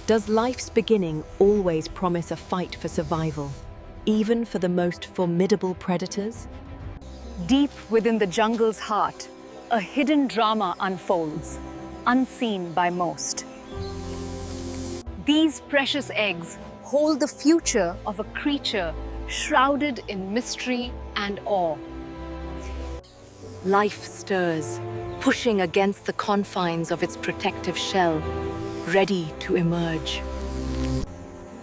Does life's beginning always promise a fight for survival, even for the most formidable predators? Deep within the jungle's heart, a hidden drama unfolds, unseen by most. These precious eggs hold the future of a creature shrouded in mystery and awe. Life stirs, pushing against the confines of its protective shell, ready to emerge.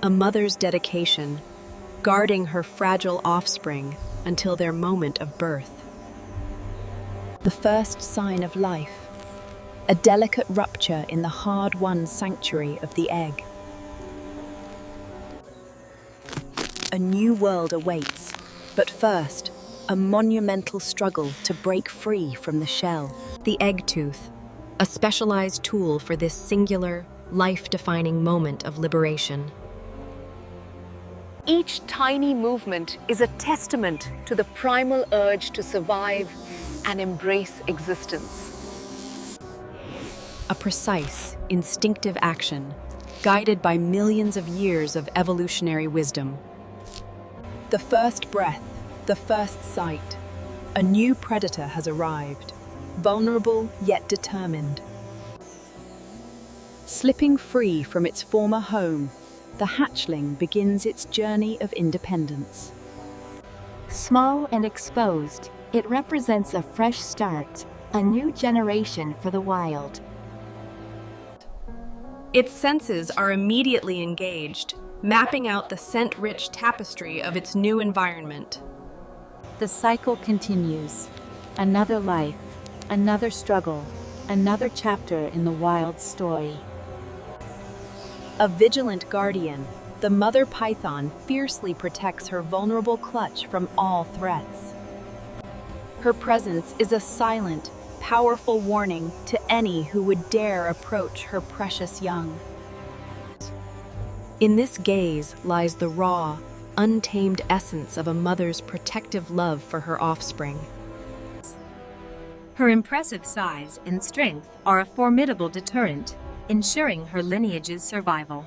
A mother's dedication, guarding her fragile offspring until their moment of birth. The first sign of life, a delicate rupture in the hard-won sanctuary of the egg. A new world awaits, but first, a monumental struggle to break free from the shell. The egg tooth, a specialized tool for this singular, life-defining moment of liberation. Each tiny movement is a testament to the primal urge to survive and embrace existence. A precise, instinctive action, guided by millions of years of evolutionary wisdom. The first breath, the first sight. A new predator has arrived, vulnerable yet determined. Slipping free from its former home, the hatchling begins its journey of independence. Small and exposed, it represents a fresh start, a new generation for the wild. Its senses are immediately engaged, mapping out the scent-rich tapestry of its new environment. The cycle continues. Another life, another struggle, another chapter in the wild story. A vigilant guardian, the mother python fiercely protects her vulnerable clutch from all threats. Her presence is a silent, powerful warning to any who would dare approach her precious young. In this gaze lies the raw, untamed essence of a mother's protective love for her offspring. Her impressive size and strength are a formidable deterrent, ensuring her lineage's survival.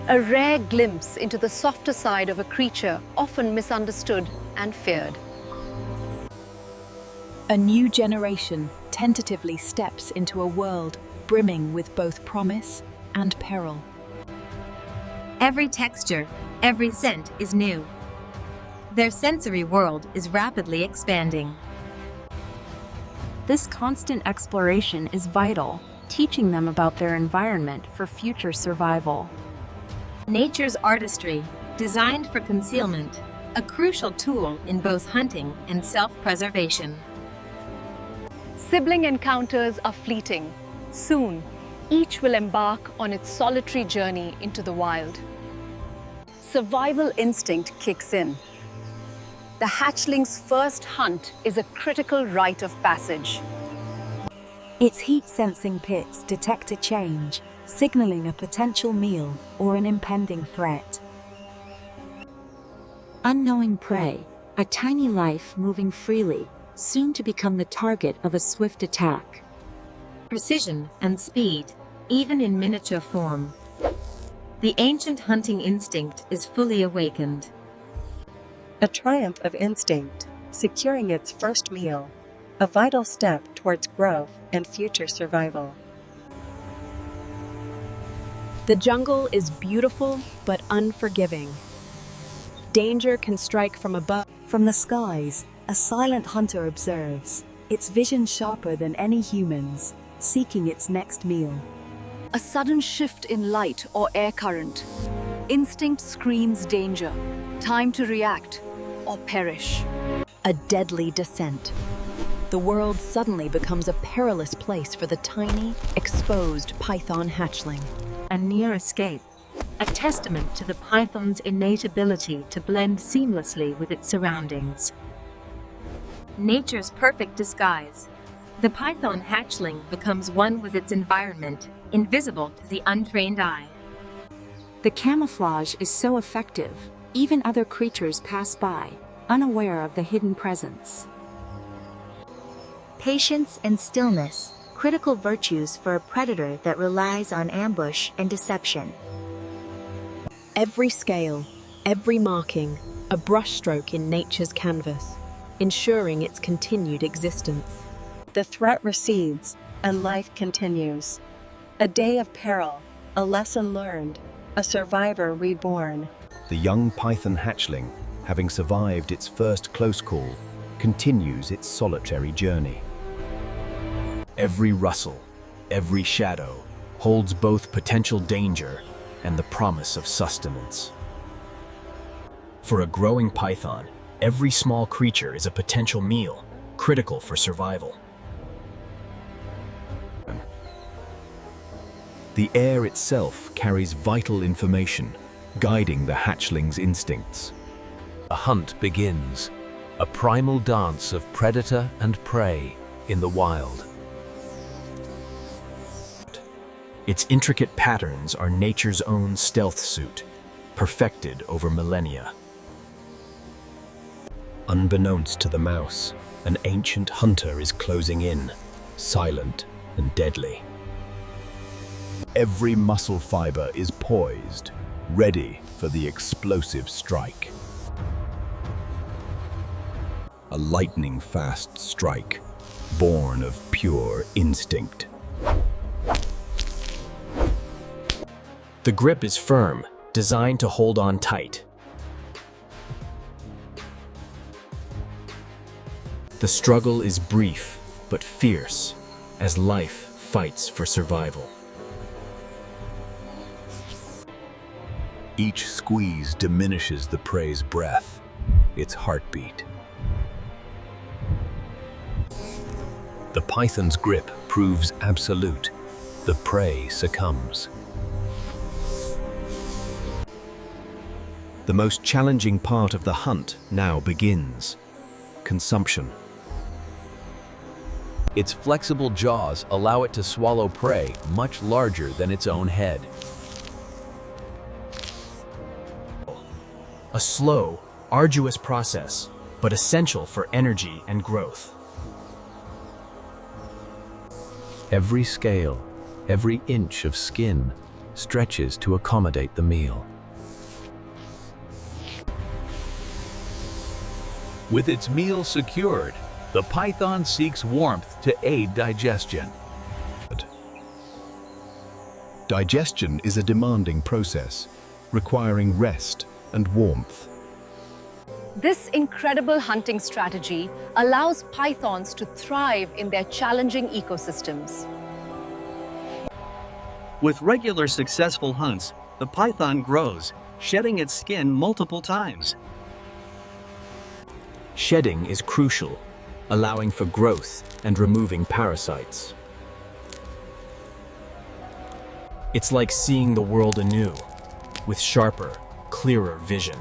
A rare glimpse into the softer side of a creature often misunderstood and feared. A new generation tentatively steps into a world brimming with both promise and peril. Every texture, every scent is new. Their sensory world is rapidly expanding. This constant exploration is vital, teaching them about their environment for future survival. Nature's artistry, designed for concealment, a crucial tool in both hunting and self-preservation. Sibling encounters are fleeting. Soon, each will embark on its solitary journey into the wild. Survival instinct kicks in. The hatchling's first hunt is a critical rite of passage. Its heat-sensing pits detect a change, signaling a potential meal or an impending threat. Unknowing prey, a tiny life moving freely, soon to become the target of a swift attack. Precision and speed, even in miniature form. The ancient hunting instinct is fully awakened. A triumph of instinct, securing its first meal, a vital step towards growth and future survival. The jungle is beautiful but unforgiving. Danger can strike from above. From the skies, a silent hunter observes, its vision sharper than any human's, seeking its next meal. A sudden shift in light or air current. Instinct screams danger. Time to react or perish. A deadly descent. The world suddenly becomes a perilous place for the tiny, exposed python hatchling. A near escape, a testament to the python's innate ability to blend seamlessly with its surroundings. Nature's perfect disguise. The python hatchling becomes one with its environment, invisible to the untrained eye. The camouflage is so effective, even other creatures pass by, unaware of the hidden presence. Patience and stillness, critical virtues for a predator that relies on ambush and deception. Every scale, every marking, a brushstroke in nature's canvas, ensuring its continued existence. The threat recedes, and life continues. A day of peril, a lesson learned, a survivor reborn. The young python hatchling, having survived its first close call, continues its solitary journey. Every rustle, every shadow, holds both potential danger and the promise of sustenance. For a growing python, every small creature is a potential meal, critical for survival. The air itself carries vital information, guiding the hatchling's instincts. A hunt begins, a primal dance of predator and prey in the wild. Its intricate patterns are nature's own stealth suit, perfected over millennia. Unbeknownst to the mouse, an ancient hunter is closing in, silent and deadly. Every muscle fiber is poised, ready for the explosive strike. A lightning-fast strike, born of pure instinct. The grip is firm, designed to hold on tight. The struggle is brief, but fierce, as life fights for survival. Each squeeze diminishes the prey's breath, its heartbeat. The python's grip proves absolute. The prey succumbs. The most challenging part of the hunt now begins: consumption. Its flexible jaws allow it to swallow prey much larger than its own head. A slow, arduous process, but essential for energy and growth. Every scale, every inch of skin stretches to accommodate the meal. With its meal secured, the python seeks warmth to aid digestion. Digestion is a demanding process, requiring rest and warmth. This incredible hunting strategy allows pythons to thrive in their challenging ecosystems. With regular successful hunts, the python grows, shedding its skin multiple times. Shedding is crucial, allowing for growth and removing parasites. It's like seeing the world anew, with sharper, clearer vision.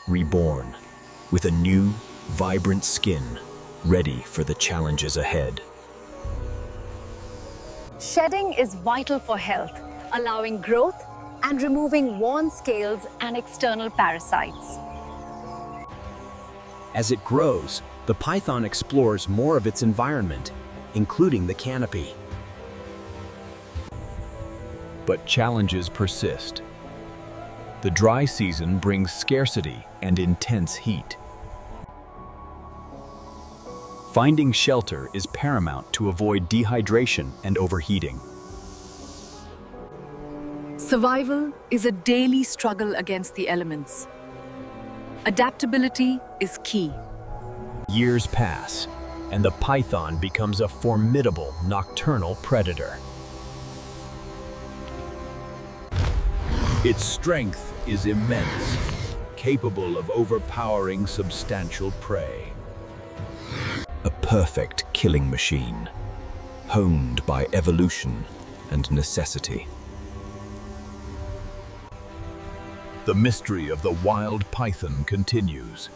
Reborn, with a new, vibrant skin, ready for the challenges ahead. Shedding is vital for health, allowing growth and removing worn scales and external parasites. As it grows, the python explores more of its environment, including the canopy. But challenges persist. The dry season brings scarcity and intense heat. Finding shelter is paramount to avoid dehydration and overheating. Survival is a daily struggle against the elements. Adaptability is key. Years pass, and the python becomes a formidable nocturnal predator. Its strength is immense, capable of overpowering substantial prey. A perfect killing machine, honed by evolution and necessity. The mystery of the wild python continues,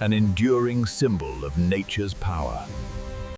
an enduring symbol of nature's power.